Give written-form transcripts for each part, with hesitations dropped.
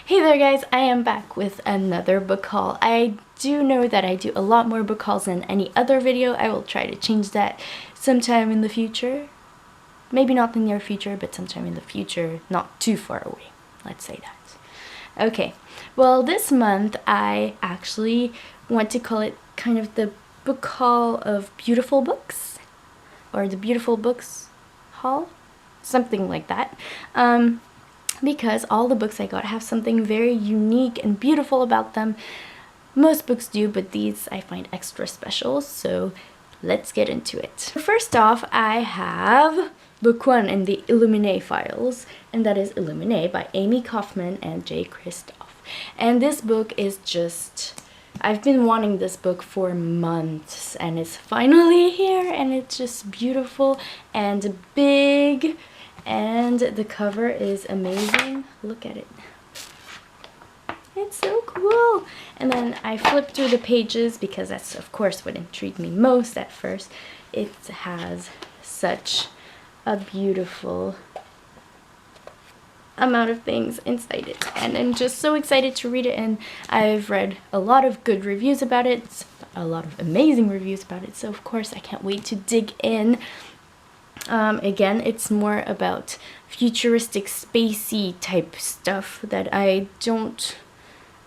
Hey there guys, I am back with another book haul. I do know that I do a lot more book hauls than any other video. I will try to change that sometime in the future. Maybe not the near future, but sometime in the future, not too far away. Let's say that. Okay, well this month I actually want to call it kind of the book haul of beautiful books. Or the beautiful books haul. Something like that. Because all the books I got have something very unique and beautiful about them. Most books do, but these I find extra special, so let's get into it. First off, I have book 1 in the Illuminated files, and that is Illuminated by Amy Kaufman and J. Christoph. And this book is just... I've been wanting this book for months, and it's finally here, and it's just beautiful and big. And the cover is amazing. Look at it. It's so cool. And then I flipped through the pages because that's of course what intrigued me most at first. It has such a beautiful amount of things inside it. And I'm just so excited to read it, and I've read a lot of good reviews about it. A lot of amazing reviews about it. So of course I can't wait to dig in. Again, it's more about futuristic, spacey type stuff that I don't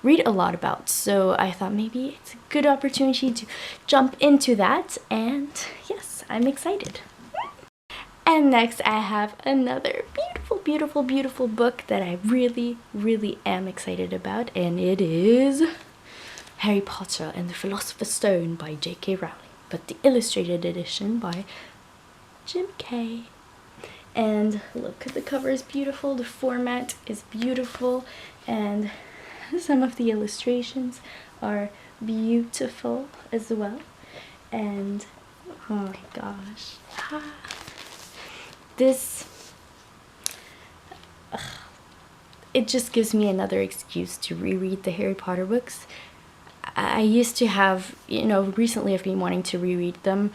read a lot about. So I thought maybe it's a good opportunity to jump into that. And yes, I'm excited. And next I have another beautiful book that I really am excited about. And it is Harry Potter and the Philosopher's Stone by J.K. Rowling. But the illustrated edition by Jim Kay. And look, the cover is beautiful, the format is beautiful, and some of the illustrations are beautiful as well. And oh my gosh, it just gives me another excuse to reread the Harry Potter books. I used to have, recently I've been wanting to reread them.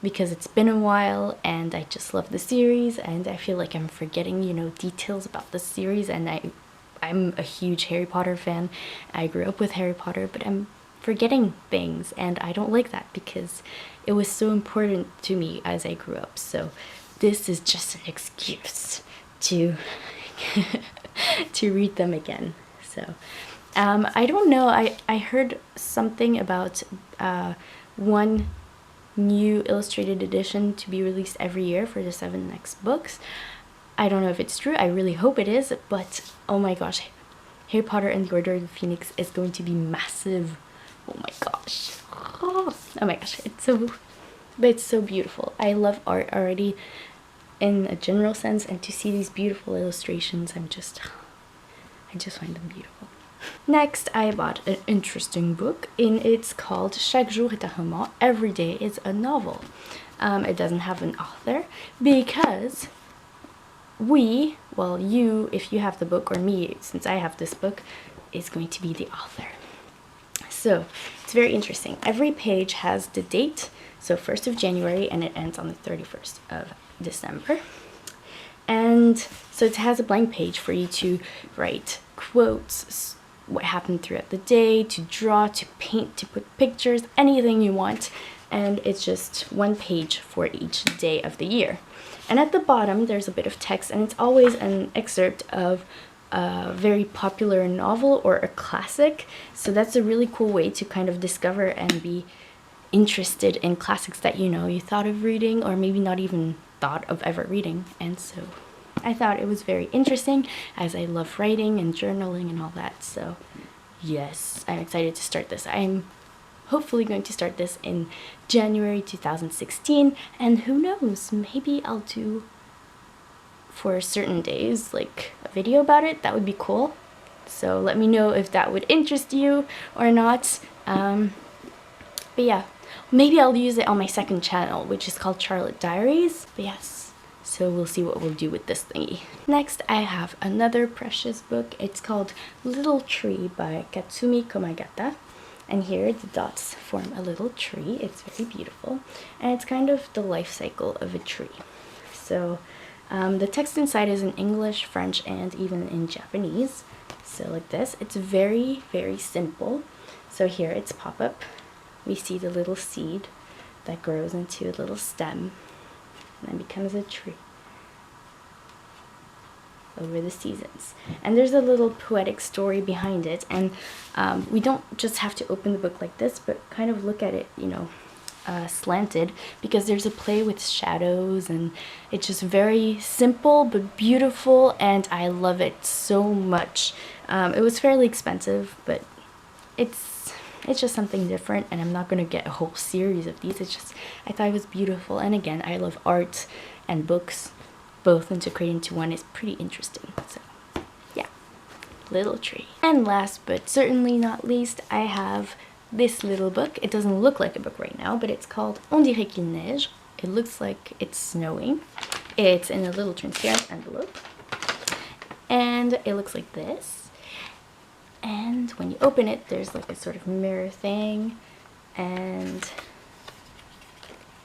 Because it's been a while and I just love the series, and I feel like I'm forgetting, details about the series, and I'm a huge Harry Potter fan. I grew up with Harry Potter, but I'm forgetting things, and I don't like that because it was so important to me as I grew up. So this is just an excuse to to read them again. So I don't know, I heard something about one new illustrated edition to be released every year for the 7 next books. I don't know if it's true, I really hope it is, but oh my gosh, Harry Potter and the Order of the Phoenix is going to be massive. Oh my gosh. Oh my gosh, it's so beautiful. I love art already in a general sense, and to see these beautiful illustrations, I just find them beautiful. Next, I bought an interesting book, and it's called Chaque, jour, Tahoma. Every day is a novel. It doesn't have an author because you, if you have the book, or me, since I have this book, is going to be the author. So it's very interesting. Every page has the date, so 1st of January, and it ends on the 31st of December. And so it has a blank page for you to write quotes, what happened throughout the day, to draw, to paint, to put pictures, anything you want. And it's just one page for each day of the year. And at the bottom there's a bit of text, and it's always an excerpt of a very popular novel or a classic. So that's a really cool way to kind of discover and be interested in classics that you thought of reading, or maybe not even thought of ever reading. And so I thought it was very interesting, as I love writing and journaling and all that. So yes, I'm excited to start this. I'm hopefully going to start this in January 2016, and who knows, maybe I'll do, for certain days, like a video about it. That would be cool. So let me know if that would interest you or not. But yeah, maybe I'll use it on my second channel, which is called Charlotte Diaries. But yes. So we'll see what we'll do with this thingy. Next, I have another precious book. It's called Little Tree by Katsumi Komagata. And here the dots form a little tree. It's very beautiful. And it's kind of the life cycle of a tree. So the text inside is in English, French, and even in Japanese. So like this, it's very, very simple. So here it's pop-up. We see the little seed that grows into a little stem and then becomes a tree over the seasons. And there's a little poetic story behind it, and we don't just have to open the book like this, but kind of look at it, you know, slanted, because there's a play with shadows, and it's just very simple but beautiful, and I love it so much. It was fairly expensive, but it's just something different, and I'm not gonna get a whole series of these. It's just, I thought it was beautiful, and again, I love art and books. Both integrated into one is pretty interesting. So yeah, little tree. And last but certainly not least, I have this little book. It doesn't look like a book right now, but it's called On dirait, qu'il neige. It looks like it's snowing. It's in a little transparent envelope, and it looks like this. And when you open it, there's like a sort of mirror thing, and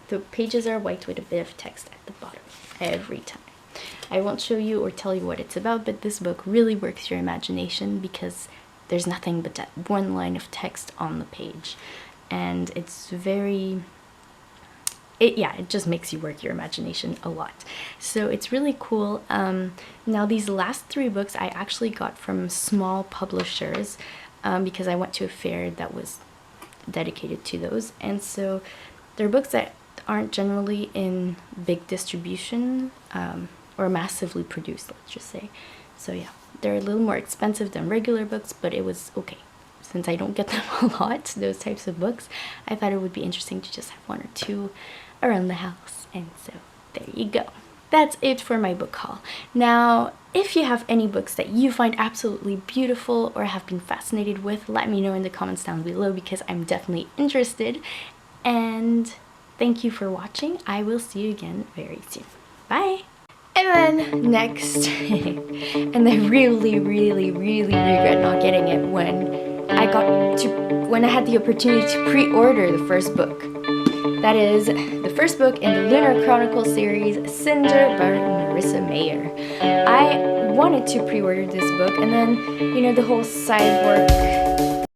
the pages are white with a bit of text at the bottom every time. I won't show you or tell you what it's about, but this book really works your imagination because there's nothing but that one line of text on the page. And it's very, it just makes you work your imagination a lot. So it's really cool. Now these last 3 books I actually got from small publishers because I went to a fair that was dedicated to those. And so they're books that aren't generally in big distribution or massively produced, let's just say. So yeah, they're a little more expensive than regular books, but it was okay. Since I don't get them a lot, those types of books, I thought it would be interesting to just have 1 or 2 around the house. And so there you go. That's it for my book haul. Now, if you have any books that you find absolutely beautiful or have been fascinated with, let me know in the comments down below because I'm definitely interested. And thank you for watching. I will see you again very soon. Bye! And then next, and I really regret not getting it when I had the opportunity to pre-order the first book. That is the first book in the Lunar Chronicle series, Cinder by Marissa Mayer. I wanted to pre-order this book, and then, you know, the whole side work